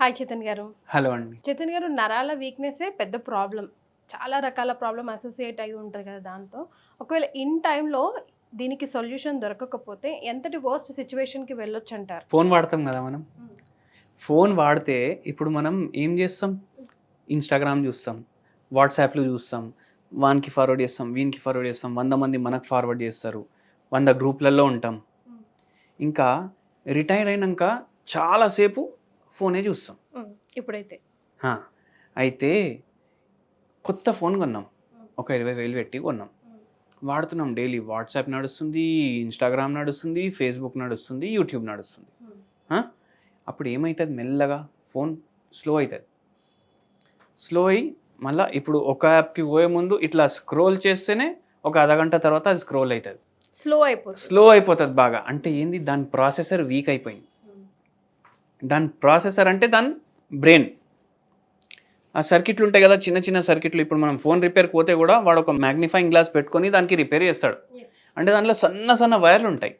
Hi Chetan గారు. Hello అండి. చేతన్ గారు, నరాల వీక్‌నెస్సే పెద్ద ప్రాబ్లమ్. చాలా రకాల ప్రాబ్లమ్ అసోసియేట్ అయ్యి ఉంటది కదా దాంతో. ఒకవేళ ఇన్ టైమ్‌లో దీనికి సొల్యూషన్ దొరకకపోతే ఎంతటి వర్స్ట్ సిట్యుయేషన్‌కి వెళ్ళొచ్చంటారు? ఫోన్ వాడతాం కదా మనం. ఫోన్ వాడితే ఇప్పుడు మనం ఏం చేస్తాం? ఇన్‌స్టాగ్రామ్ చూస్తాం, వాట్సాప్‌లు చూస్తాం, వానికి ఫార్వర్డ్ చేస్తాం, వీనికి ఫార్వర్డ్ చేస్తాం, 100 మంది మనకు ఫార్వర్డ్ చేస్తారు, 100 గ్రూప్‌లలో ఉంటాం. ఇంకా రిటైర్ అయినాక చాలాసేపు ఫోనే చూస్తాం. ఇప్పుడైతే అయితే కొత్త ఫోన్ కొన్నాం, ఒక 20,000 పెట్టి కొన్నాం, వాడుతున్నాం. డైలీ వాట్సాప్ నడుస్తుంది, ఇన్స్టాగ్రామ్ నడుస్తుంది, ఫేస్బుక్ నడుస్తుంది, యూట్యూబ్ నడుస్తుంది. అప్పుడు ఏమవుతుంది? మెల్లగా ఫోన్ స్లో అవుతుంది. స్లో అయ్యి మళ్ళీ ఇప్పుడు ఒక యాప్కి పోయే ముందు ఇట్లా స్క్రోల్ చేస్తేనే ఒక అరగంట తర్వాత అది స్క్రోల్ అవుతుంది, స్లో అయిపోతుంది బాగా. అంటే ఏంది? దాని ప్రాసెసర్ వీక్ అయిపోయింది. దాని ప్రాసెసర్ అంటే దాని బ్రెయిన్. ఆ సర్కిట్లు ఉంటాయి కదా, చిన్న చిన్న సర్కిట్లు. ఇప్పుడు మనం ఫోన్ రిపేర్కి పోతే కూడా వాడు ఒక మ్యాగ్నిఫైయింగ్ గ్లాస్ పెట్టుకొని దానికి రిపేర్ చేస్తాడు. అంటే దాంట్లో సన్న సన్న వైర్లు ఉంటాయి.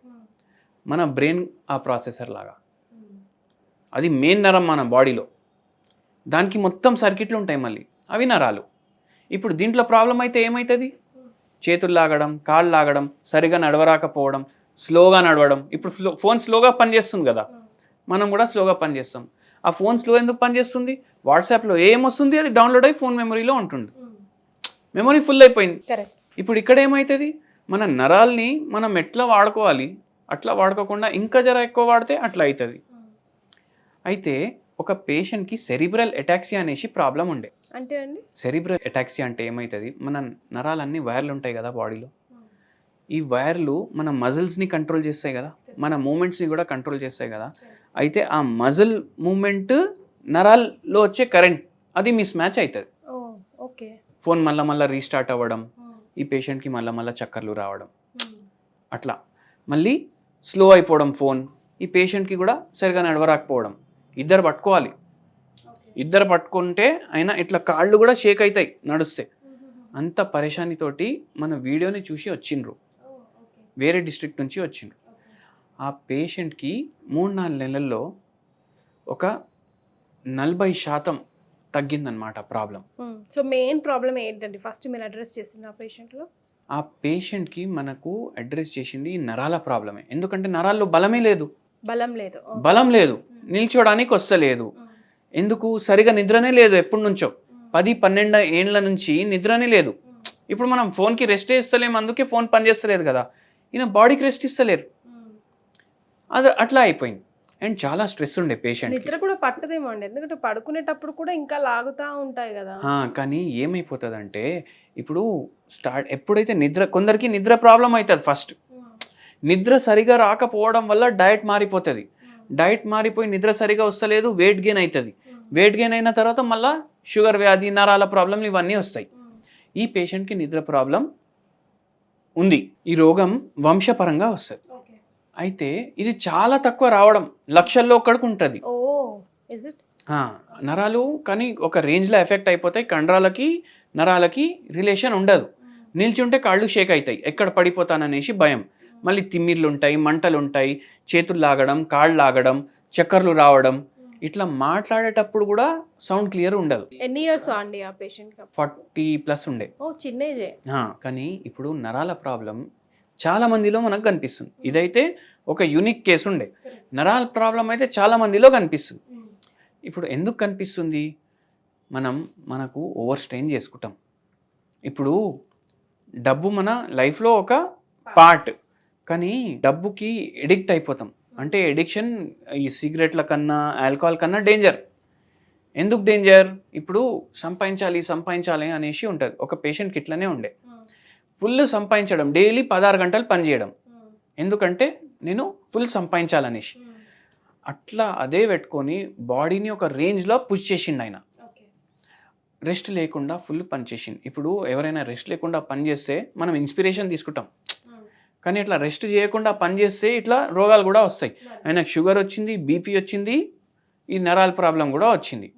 మన బ్రెయిన్ ఆ ప్రాసెసర్ లాగా, అది మెయిన్ నరం మన బాడీలో. దానికి మొత్తం సర్కిట్లు ఉంటాయి, మళ్ళీ అవి నరాలు. ఇప్పుడు దీంట్లో ప్రాబ్లం అయితే ఏమవుతుంది? చేతులు లాగడం, కాళ్ళు లాగడం, సరిగా నడవరాకపోవడం, స్లోగా నడవడం. ఇప్పుడు ఫోన్ స్లోగా పనిచేస్తుంది కదా, మనం కూడా స్లోగా పనిచేస్తాం. ఆ ఫోన్ స్లో ఎందుకు పనిచేస్తుంది? వాట్సాప్లో ఏమొస్తుంది అది డౌన్లోడ్ అయ్యి ఫోన్ మెమరీలో ఉంటుంది. మెమరీ ఫుల్ అయిపోయింది. ఇప్పుడు ఇక్కడ ఏమవుతుంది? మన నరాల్ని మనం ఎట్లా వాడుకోవాలి అట్లా వాడుకోకుండా ఇంకా జర ఎక్కువ వాడితే అట్లా అవుతుంది. అయితే ఒక పేషెంట్కి సెరిబ్రల్ ఎటాక్సియా అనేసి ప్రాబ్లం ఉండే. అంటే అండి, సెరిబ్రల్ ఎటాక్సియా అంటే ఏమవుతుంది? మన నరాలన్నీ వైర్లు ఉంటాయి కదా బాడీలో, ఈ వైర్లు మన మజిల్స్ని కంట్రోల్ చేస్తాయి కదా, మన మూమెంట్స్ని కూడా కంట్రోల్ చేస్తాయి కదా. అయితే ఆ మజిల్ మూమెంట్ నరాల్లో వచ్చే కరెంట్ అది మిస్ మ్యాచ్ అవుతుంది. ఫోన్ మళ్ళీ రీస్టార్ట్ అవ్వడం, ఈ పేషెంట్కి మళ్ళీ చక్కర్లు రావడం, అట్లా మళ్ళీ స్లో అయిపోవడం ఫోన్. ఈ పేషెంట్కి కూడా సరిగా నడవరాకపోవడం. ఇద్దరు పట్టుకోవాలి, ఇద్దరు పట్టుకుంటే అయినా ఇట్లా కాళ్ళు కూడా షేక్ అవుతాయి నడుస్తే. అంత పరేషానితోటి మన వీడియోని చూసి వచ్చిండ్రు, వేరే డిస్ట్రిక్ట్ నుంచి వచ్చిండ్రు. ఆ పేషెంట్కి 3-4 నెలల్లో ఒక 40% తగ్గిందనమాట ప్రాబ్లం. సో మెయిన్ ప్రాబ్లం ఏంటండి ఫస్ట్ మీరు అడ్రస్ చేసింది ఆ పేషెంట్లో? ఆ పేషెంట్కి మనకు అడ్రస్ చేసింది నరాల ప్రాబ్లమే. ఎందుకంటే నరాల్లో బలం లేదు, నిల్చోడానికి వస్తలేదు. ఎందుకు? సరిగా నిద్రనే లేదు. ఎప్పటి నుంచో 10-12 ఏళ్ళ నుంచి నిద్రనే లేదు. ఇప్పుడు మనం ఫోన్కి రెస్ట్ ఇస్తలేము, అందుకే ఫోన్ పనిచేస్తలేదు కదా. ఈయన బాడీకి రెస్ట్ ఇస్తలేరు, అది అట్లా అయిపోయింది. అండ్ చాలా స్ట్రెస్ ఉండే పేషెంట్. నిద్ర కూడా పట్టదేమో అండి, ఎందుకంటే పడుకునేటప్పుడు కూడా ఇంకా లాగుతూ ఉంటాయి కదా. కానీ ఏమైపోతుంది అంటే ఇప్పుడు ఎప్పుడైతే కొందరికి నిద్ర ప్రాబ్లం అవుతుంది. ఫస్ట్ నిద్ర సరిగా రాకపోవడం వల్ల డయట్ మారిపోతుంది. డయట్ మారిపోయి నిద్ర సరిగా వస్తలేదు, వెయిట్ గెయిన్ అవుతుంది. వెయిట్ గెయిన్ అయిన తర్వాత మళ్ళీ షుగర్ వ్యాధి, నరాల ప్రాబ్లంలు ఇవన్నీ వస్తాయి. ఈ పేషెంట్కి నిద్ర ప్రాబ్లం ఉంది. ఈ రోగం వంశపరంగా వస్తుంది. అయితే ఇది చాలా తక్కువ రావడం, లక్షల్లో ఒక్కడికి ఉంటుంది నరాలు. కానీ ఒక రేంజ్లో ఎఫెక్ట్ అయిపోతాయి. కండరాలకి నరాలకి రిలేషన్ ఉండదు. నిల్చుంటే కాళ్ళు షేక్ అవుతాయి, ఎక్కడ పడిపోతాననేసి భయం. మళ్ళీ తిమ్మిర్లు ఉంటాయి, మంటలు ఉంటాయి, చేతులు లాగడం, కాళ్ళు లాగడం, చక్కర్లు రావడం. ఇట్లా మాట్లాడేటప్పుడు కూడా సౌండ్ క్లియర్ ఉండదు. ఎన్ని ఇయర్స్ అండి ఆ పేషెంట్? 40+ ఉండే. చిన్న ఏజే. కానీ ఇప్పుడు నరాల ప్రాబ్లం చాలా మందిలో మనకు కనిపిస్తుంది. ఇదైతే ఒక యూనిక్ కేసు ఉండే. నరాల ప్రాబ్లం అయితే చాలా మందిలో కనిపిస్తుంది. ఇప్పుడు ఎందుకు కనిపిస్తుంది? మనకు ఓవర్ స్ట్రెయిన్ చేసుకుంటాం. ఇప్పుడు డబ్బు మన లైఫ్లో ఒక పార్ట్, కానీ డబ్బుకి ఎడిక్ట్ అయిపోతాం. అంటే ఎడిక్షన్ ఈ సిగరెట్ల కన్నా, ఆల్కహాల్ కన్నా డేంజర్. ఎందుకు డేంజర్? ఇప్పుడు సంపాదించాలి అనేసి ఉంటుంది. ఒక పేషెంట్కి ఇట్లనే ఉండే. ఫుల్ సంపాదించడం, డైలీ 16 గంటలు పనిచేయడం. ఎందుకంటే నేను ఫుల్ సంపాదించాలనేసి. అట్లా అదే పెట్టుకొని బాడీని ఒక రేంజ్లో పుష్ చేసిండు ఆయన. రెస్ట్ లేకుండా ఫుల్ పని చేసిండు. ఇప్పుడు ఎవరైనా రెస్ట్ లేకుండా పని చేస్తే మనం ఇన్స్పిరేషన్ తీసుకుంటాం, కానీ ఇట్లా రెస్ట్ చేయకుండా పని చేస్తే ఇట్లా రోగాలు కూడా వస్తాయి. ఆయనకు షుగర్ వచ్చింది, బీపీ వచ్చింది, ఈ నరాల ప్రాబ్లం కూడా వచ్చింది.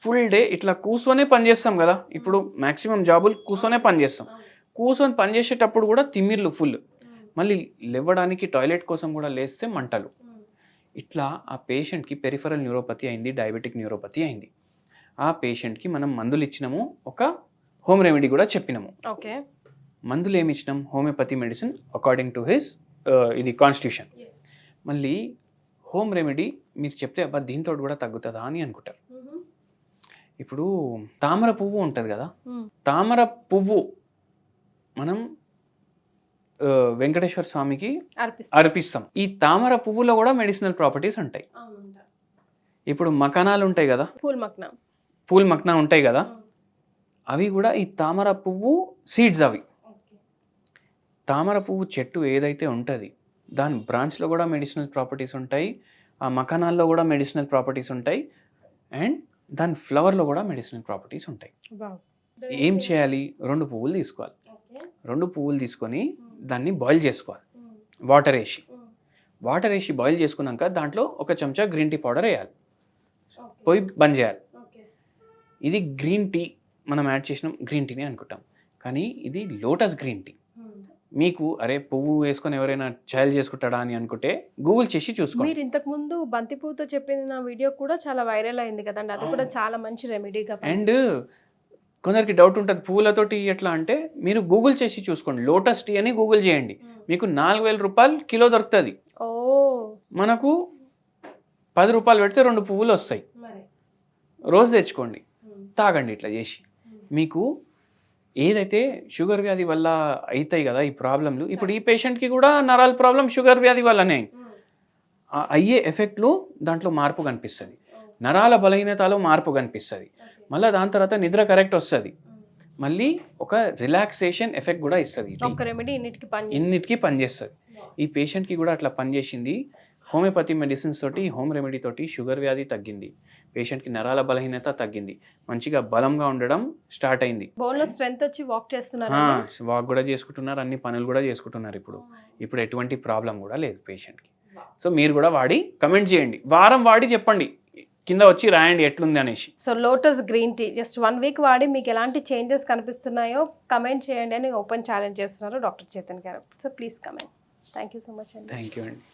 ఫుల్ డే ఇట్లా కూర్చొనే పని చేస్తాం కదా. ఇప్పుడు మ్యాక్సిమం జాబులు కూర్చొనే పని చేస్తాం. కూర్చొని పని చేసేటప్పుడు కూడా తిమ్మిర్లు ఫుల్. మళ్ళీ లేవడానికి టాయిలెట్ కోసం కూడా లేస్తే మంటలు. ఇట్లా ఆ పేషెంట్కి పెరిఫరల్ న్యూరోపతి అయింది, డయాబెటిక్ న్యూరోపతి అయింది. ఆ పేషెంట్కి మనం మందులు ఇచ్చినాము, ఒక హోమ్ రెమెడీ కూడా చెప్పినాము. ఓకే. మందులు ఏమి ఇచ్చినాం? Homeopathy medicine according to his ఇది కాన్స్టిట్యూషన్. మళ్ళీ హోమ్ రెమెడీ మీరు చెప్తే అబ్బా దీంతో కూడా తగ్గుతుందా అని అనుకుంటారు. ఇప్పుడు తామర పువ్వు ఉంటుంది కదా, తామర పువ్వు మనం వెంకటేశ్వర స్వామికి అర్పిస్తాం. ఈ తామర పువ్వులో కూడా మెడిసినల్ ప్రాపర్టీస్ ఉంటాయి. ఇప్పుడు మకనాలు ఉంటాయి కదా, పూల్ మక్నా ఉంటాయి కదా, అవి కూడా ఈ తామర పువ్వు సీడ్స్. అవి తామర పువ్వు చెట్టు ఏదైతే ఉంటుంది దాని బ్రాంచ్లో కూడా మెడిసినల్ ప్రాపర్టీస్ ఉంటాయి, ఆ మకనాల్లో కూడా మెడిసినల్ ప్రాపర్టీస్ ఉంటాయి, అండ్ దాని ఫ్లవర్లో కూడా మెడిసినల్ ప్రాపర్టీస్ ఉంటాయి. ఏం చేయాలి? 2 పువ్వులు తీసుకోవాలి. 2 పువ్వులు తీసుకొని దాన్ని బాయిల్ చేసుకోవాలి వాటర్ వేసి బాయిల్ చేసుకున్నాక దాంట్లో 1 చెంచా గ్రీన్ టీ పౌడర్ వేయాలి, పోయి బంద్ చేయాలి. ఇది గ్రీన్ టీ మనం యాడ్ చేసినాం, గ్రీన్ టీని అనుకుంటాం, కానీ ఇది లోటస్ గ్రీన్ టీ. మీకు అరే పువ్వు వేసుకొని ఎవరైనా చాయలు చేసుకుంటాడా అని అనుకుంటే గూగుల్ చేసి చూసుకోండి. మీరు ఇంతకు ముందు బంతి పువ్వుతో చెప్పిన వీడియో కూడా చాలా వైరల్ అయింది కదండి, అది కూడా చాలా మంచి రెమెడీగా. అండ్ కొందరికి డౌట్ ఉంటుంది పువ్వులతోటి ఎట్లా అంటే, మీరు గూగుల్ చేసి చూసుకోండి, లోటస్ టీ అని గూగుల్ చేయండి, మీకు 4,000 రూపాయలు కిలో దొరుకుతుంది. మనకు 10 రూపాయలు పెడితే 2 పువ్వులు వస్తాయి. రోజు తెచ్చుకోండి, తాగండి ఇట్లా చేసి. మీకు ఏదైతే షుగర్ వ్యాధి వల్ల అవుతాయి కదా ఈ ప్రాబ్లంలు, ఇప్పుడు ఈ పేషెంట్కి కూడా నరాల ప్రాబ్లం షుగర్ వ్యాధి వల్లనే అయ్యే ఎఫెక్ట్లు దాంట్లో మార్పు కనిపిస్తుంది, నరాల బలహీనతలో మార్పు కనిపిస్తుంది, మళ్ళీ దాని తర్వాత నిద్ర కరెక్ట్ వస్తుంది, మళ్ళీ ఒక రిలాక్సేషన్ ఎఫెక్ట్ కూడా ఇస్తుంది. ఇన్నిటికీ పనిచేస్తుంది. ఈ పేషెంట్కి కూడా అట్లా పనిచేసింది. హోమియోపతి మెడిసిన్స్ తోటి, హోమ్ రెమెడీ తోటి షుగర్ వ్యాధి తగ్గింది, పేషెంట్కి నరాల బలహీనత తగ్గింది, మంచిగా బలంగా ఉండడం స్టార్ట్ అయింది. బోన్లో స్ట్రెంగ్త్ వచ్చి వాక్ చేస్తున్నారు, వాక్ కూడా చేసుకుంటున్నారు, అన్ని పనులు కూడా చేసుకుంటున్నారు. ఇప్పుడు ఎటువంటి ప్రాబ్లం కూడా లేదు పేషెంట్కి. సో మీరు కూడా వాడి కమెంట్ చేయండి, వారం వాడి చెప్పండి, కింద వచ్చి రాయండి ఎట్లుంది అనేసి. So lotus green tea just 1 week వాడి మీకు ఎలాంటి చేంజెస్ కనిపిస్తున్నాయో కమెంట్ చేయండి అని ఓపెన్ ఛాలెంజ్ చేస్తున్నారు డాక్టర్ చేతన్ గారు. So please comment. Thank you so much అండి. థ్యాంక్ యూ అండి.